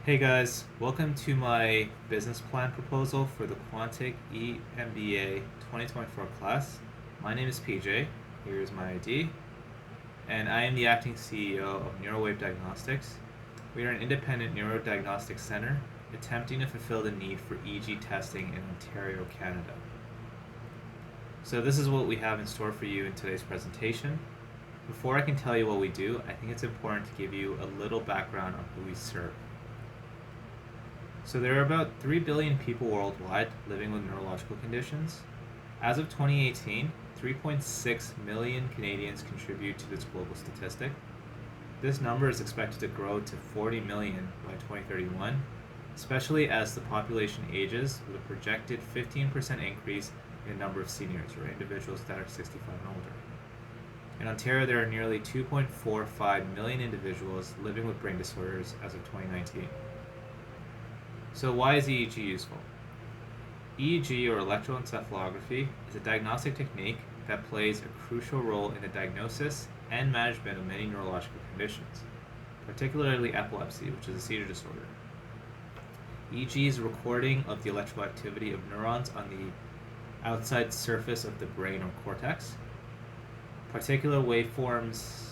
Hey guys, welcome to my business plan proposal for the Quantic EMBA 2024 class. My name is PJ, here's my ID, and I am the acting CEO of Neurowave Diagnostics. We are an independent neurodiagnostic center attempting to fulfill the need for EEG testing in Ontario, Canada. So this is what we have in store for you in today's presentation. Before I can tell you what we do, I think it's important to give you a little background on who we serve. So there are about 3 billion people worldwide living with neurological conditions. As of 2018, 3.6 million Canadians contribute to this global statistic. This number is expected to grow to 40 million by 2031, especially as the population ages, with a projected 15% increase in the number of seniors, or individuals that are 65 and older. In Ontario, there are nearly 2.45 million individuals living with brain disorders as of 2019. So why is EEG useful? EEG, or electroencephalography, is a diagnostic technique that plays a crucial role in the diagnosis and management of many neurological conditions, particularly epilepsy, which is a seizure disorder. EEG is a recording of the electrical activity of neurons on the outside surface of the brain or cortex. Particular waveforms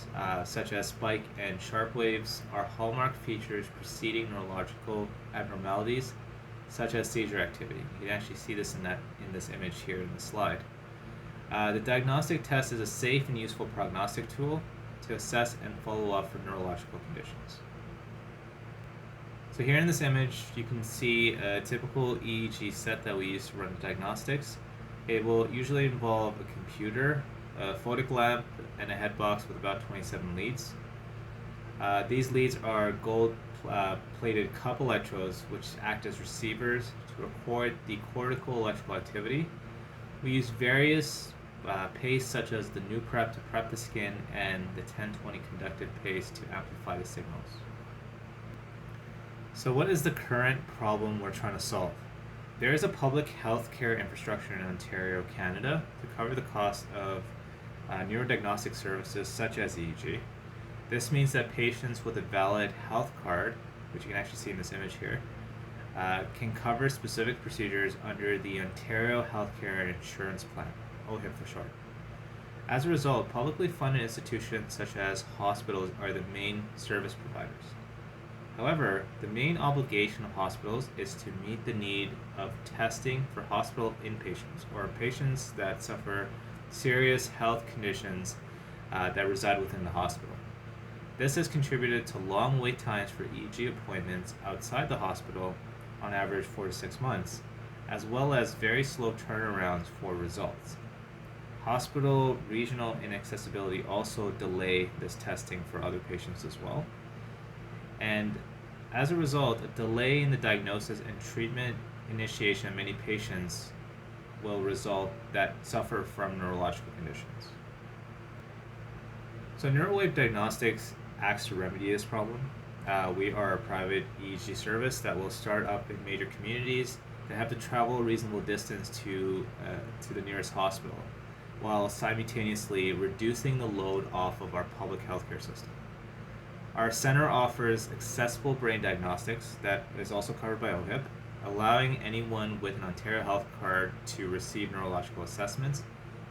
such as spike and sharp waves are hallmark features preceding neurological abnormalities such as seizure activity. You can actually see this in this image here in the slide. The diagnostic test is a safe and useful prognostic tool to assess and follow up for neurological conditions. So here in this image, you can see a typical EEG set that we use to run diagnostics. It will usually involve a computer, a photic lamp, and a head box with about 27 leads. These leads are gold-plated cup electrodes which act as receivers to record the cortical electrical activity. We use various pastes such as the new prep to prep the skin and the 1020 conductive paste to amplify the signals. So what is the current problem we're trying to solve? There is a public healthcare infrastructure in Ontario, Canada to cover the cost of neurodiagnostic services such as EEG. This means that patients with a valid health card, which you can actually see in this image here, can cover specific procedures under the Ontario Healthcare Insurance Plan, OHIP for short. As a result, publicly funded institutions such as hospitals are the main service providers. However, the main obligation of hospitals is to meet the need of testing for hospital inpatients, or patients that suffer serious health conditions that reside within the hospital. This has contributed to long wait times for EEG appointments outside the hospital, on average 4 to 6 months, as well as very slow turnarounds for results. Hospital regional inaccessibility also delay this testing for other patients as well. And as a result, a delay in the diagnosis and treatment initiation of many patients will result that suffer from neurological conditions. So Neurowave Diagnostics acts to remedy this problem. We are a private EEG service that will start up in major communities that have to travel a reasonable distance to the nearest hospital, while simultaneously reducing the load off of our public healthcare system. Our center offers accessible brain diagnostics that is also covered by OHIP, allowing anyone with an Ontario health card to receive neurological assessments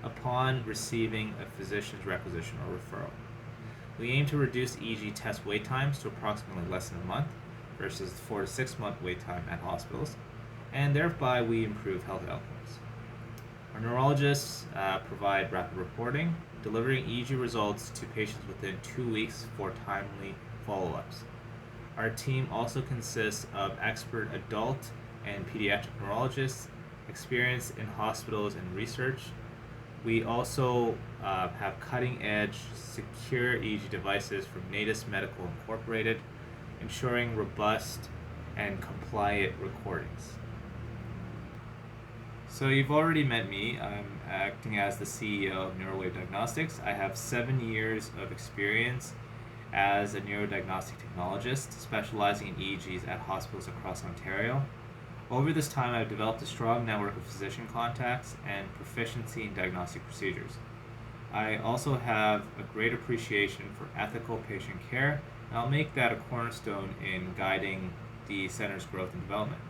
upon receiving a physician's requisition or referral. We aim to reduce EEG test wait times to approximately less than a month versus 4 to 6 month wait time at hospitals, and thereby we improve health outcomes. Our neurologists provide rapid reporting, delivering EEG results to patients within 2 weeks for timely follow-ups. Our team also consists of expert adult and pediatric neurologists experienced in hospitals and research. We also have cutting-edge, secure EEG devices from Natus Medical Incorporated, ensuring robust and compliant recordings. So you've already met me. I'm acting as the CEO of Neurowave Diagnostics. I have 7 years of experience as a neurodiagnostic technologist, specializing in EEGs at hospitals across Ontario. Over this time, I've developed a strong network of physician contacts and proficiency in diagnostic procedures. I also have a great appreciation for ethical patient care, and I'll make that a cornerstone in guiding the center's growth and development.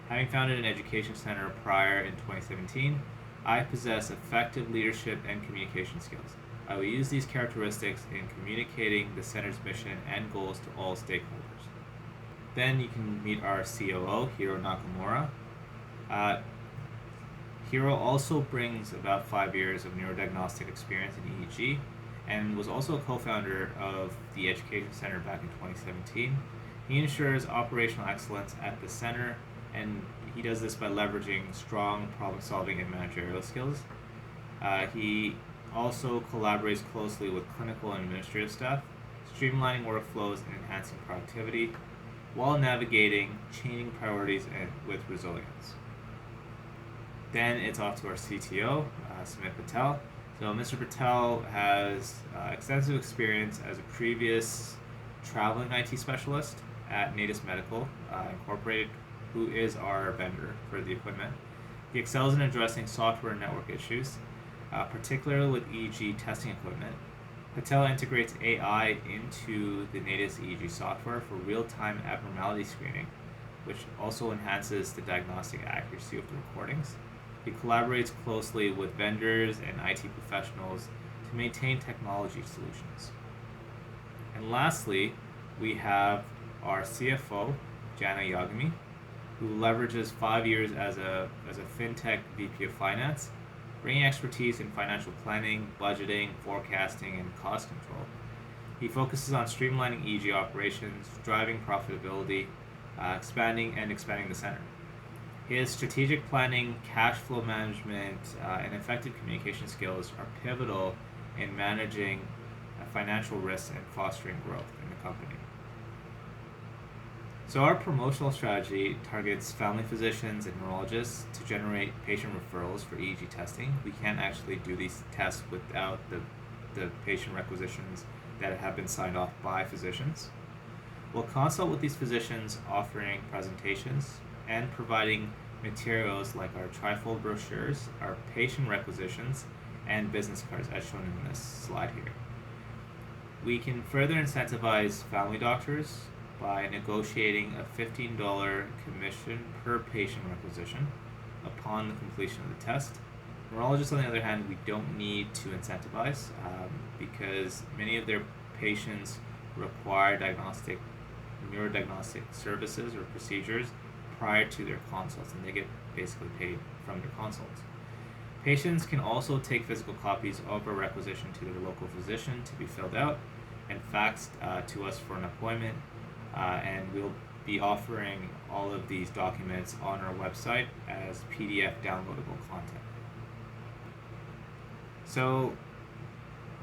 Having founded an education center prior in 2017, I possess effective leadership and communication skills. I will use these characteristics in communicating the center's mission and goals to all stakeholders. Then you can meet our COO, Hiro Nakamura. Hiro also brings about 5 years of neurodiagnostic experience in EEG and was also a co-founder of the Education Center back in 2017. He ensures operational excellence at the center, and he does this by leveraging strong problem-solving and managerial skills. He also collaborates closely with clinical and administrative staff, streamlining workflows and enhancing productivity, while navigating changing priorities and with resilience. Then it's off to our CTO, Sumit Patel. So Mr. Patel has extensive experience as a previous traveling IT specialist at Natus Medical Incorporated, who is our vendor for the equipment. He excels in addressing software and network issues, particularly with EEG testing equipment. Patel integrates AI into the Natus EEG software for real-time abnormality screening, which also enhances the diagnostic accuracy of the recordings. He collaborates closely with vendors and IT professionals to maintain technology solutions. And lastly, we have our CFO, Jana Yagami, who leverages 5 years as a fintech VP of finance, bringing expertise in financial planning, budgeting, forecasting, and cost control. He focuses on streamlining EEG operations, driving profitability, expanding the center. His strategic planning, cash flow management, and effective communication skills are pivotal in managing financial risks and fostering growth in the company. So our promotional strategy targets family physicians and neurologists to generate patient referrals for EEG testing. We can't actually do these tests without the patient requisitions that have been signed off by physicians. We'll consult with these physicians, offering presentations and providing materials like our trifold brochures, our patient requisitions, and business cards as shown in this slide here. We can further incentivize family doctors by negotiating a $15 commission per patient requisition upon the completion of the test. Neurologists, on the other hand, we don't need to incentivize because many of their patients require neurodiagnostic services or procedures prior to their consults, and they get basically paid from their consults. Patients can also take physical copies of a requisition to their local physician to be filled out and faxed to us for an appointment, and we'll be offering all of these documents on our website as PDF downloadable content. So,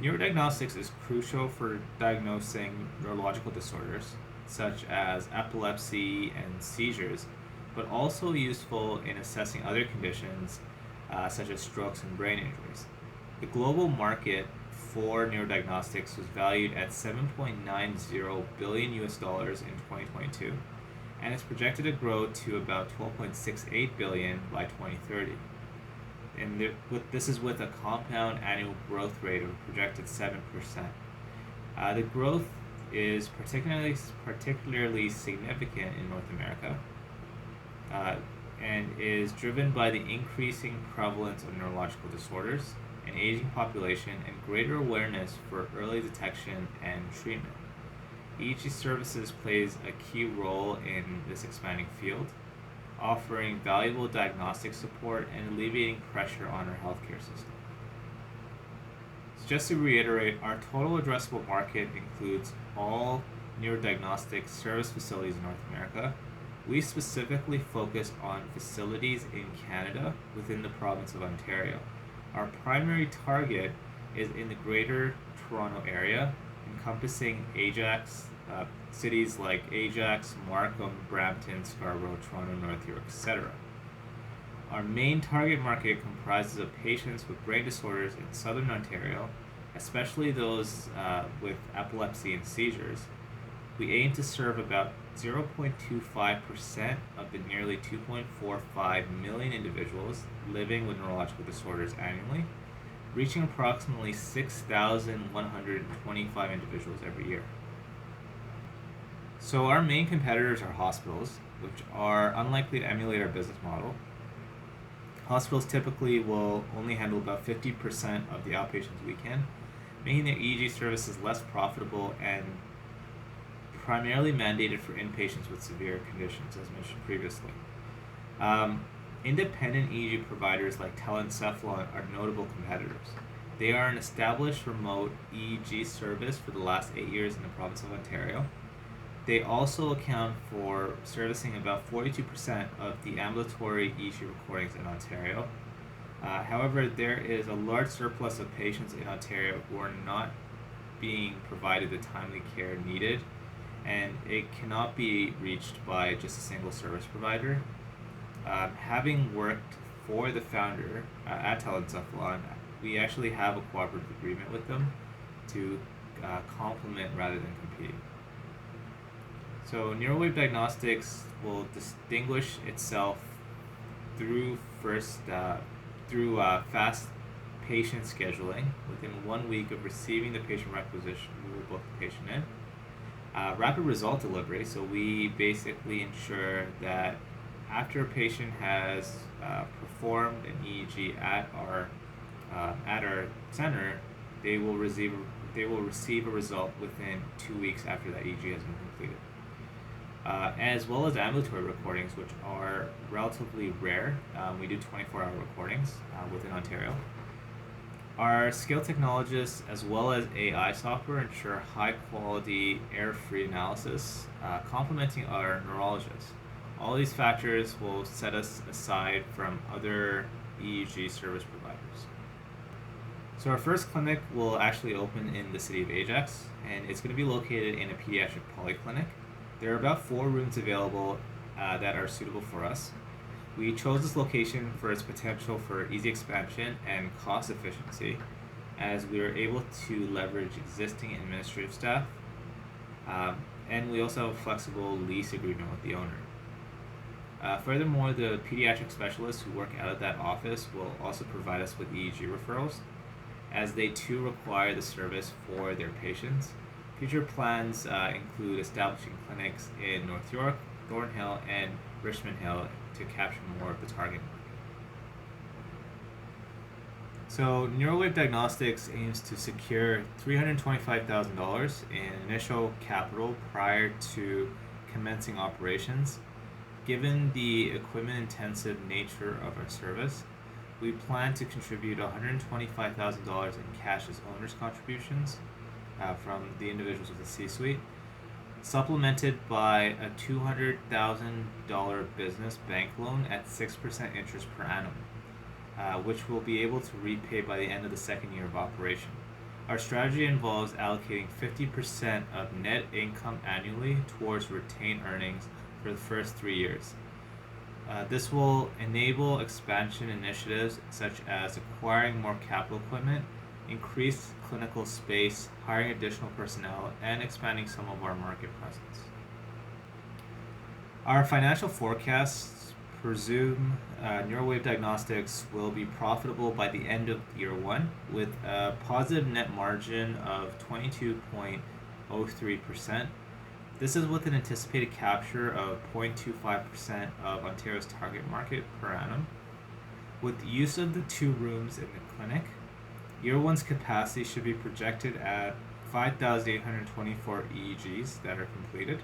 neurodiagnostics is crucial for diagnosing neurological disorders such as epilepsy and seizures, but also useful in assessing other conditions such as strokes and brain injuries. The global market for neurodiagnostics was valued at $7.90 billion in 2022, and it's projected to grow to about $12.68 billion by 2030. And this is with a compound annual growth rate of a projected 7%. The growth is particularly significant in North America, and is driven by the increasing prevalence of neurological disorders, an aging population, and greater awareness for early detection and treatment. EEG services plays a key role in this expanding field, offering valuable diagnostic support and alleviating pressure on our healthcare system. So just to reiterate, our total addressable market includes all neurodiagnostic service facilities in North America. We specifically focus on facilities in Canada within the province of Ontario. Our primary target is in the Greater Toronto Area, encompassing cities like Ajax, Markham, Brampton, Scarborough, Toronto, North York, etc. Our main target market comprises of patients with brain disorders in Southern Ontario, especially those with epilepsy and seizures. We aim to serve about 0.25% of the nearly 2.45 million individuals living with neurological disorders annually, reaching approximately 6,125 individuals every year. So our main competitors are hospitals, which are unlikely to emulate our business model. Hospitals typically will only handle about 50% of the outpatients weekend, making their EEG services less profitable and primarily mandated for inpatients with severe conditions, as mentioned previously. Um, Independent EEG providers like Telencephalon are notable competitors. They are an established remote EEG service for the last 8 years in the province of Ontario. They also account for servicing about 42% of the ambulatory EEG recordings in Ontario. However, there is a large surplus of patients in Ontario who are not being provided the timely care needed, and it cannot be reached by just a single service provider. Having worked for the founder at Telencephalon, we actually have a cooperative agreement with them to complement rather than compete. So Neurowave Diagnostics will distinguish itself through fast patient scheduling. Within 1 week of receiving the patient requisition, we will book the patient in. Rapid result delivery. So we basically ensure that after a patient has performed an EEG at our center, they will receive a result within 2 weeks after that EEG has been completed. As well as ambulatory recordings, which are relatively rare. We do 24-hour recordings within Ontario. Our skilled technologists, as well as AI software, ensure high-quality, error-free analysis, complementing our neurologists. All these factors will set us aside from other EEG service providers. So our first clinic will actually open in the city of Ajax, and it's going to be located in a pediatric polyclinic. There are about 4 rooms available that are suitable for us. We chose this location for its potential for easy expansion and cost efficiency, as we are able to leverage existing administrative staff, and we also have a flexible lease agreement with the owner. Furthermore, the pediatric specialists who work out of that office will also provide us with EEG referrals, as they too require the service for their patients. Future plans include establishing clinics in North York, Thornhill, and Richmond Hill to capture more of the target market. So Neurowave Diagnostics aims to secure $325,000 in initial capital prior to commencing operations. Given the equipment-intensive nature of our service, we plan to contribute $125,000 in cash as owners' contributions from the individuals of the C-suite, supplemented by a $200,000 business bank loan at 6% interest per annum, which we'll be able to repay by the end of the second year of operation. Our strategy involves allocating 50% of net income annually towards retained earnings for the first 3 years. This will enable expansion initiatives such as acquiring more capital equipment, increased clinical space, hiring additional personnel, and expanding some of our market presence. Our financial forecasts presume Neurowave Diagnostics will be profitable by the end of year 1 with a positive net margin of 22.03%. This is with an anticipated capture of 0.25% of Ontario's target market per annum. With the use of the 2 rooms in the clinic, year 1's capacity should be projected at 5,824 EEGs that are completed.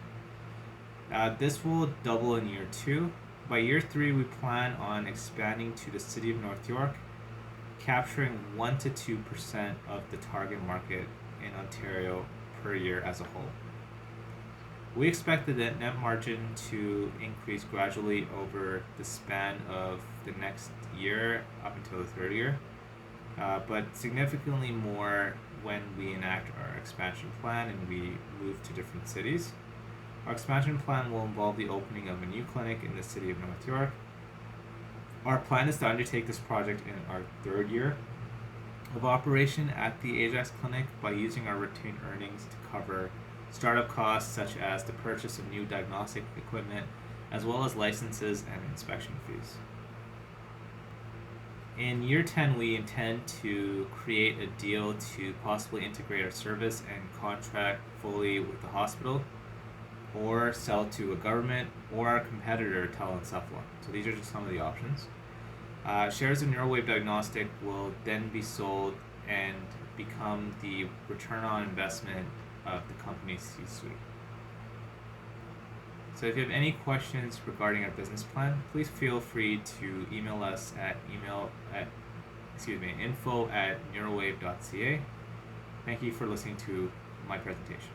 This will double in year 2. By year 3, we plan on expanding to the city of North York, capturing 1 to 2% of the target market in Ontario per year as a whole. We expect the net margin to increase gradually over the span of the next year up until the 3rd year, but significantly more when we enact our expansion plan and we move to different cities. Our expansion plan will involve the opening of a new clinic in the city of North York. Our plan is to undertake this project in our 3rd year of operation at the Ajax clinic by using our retained earnings to cover startup costs such as the purchase of new diagnostic equipment, as well as licenses and inspection fees. In year 10, we intend to create a deal to possibly integrate our service and contract fully with the hospital. or sell to a government or our competitor, Telecephalon. So these are just some of the options. Shares of Neurowave Diagnostic will then be sold and become the return on investment of the company's C-suite. So if you have any questions regarding our business plan, please feel free to email us at info@neurowave.ca. Thank you for listening to my presentation.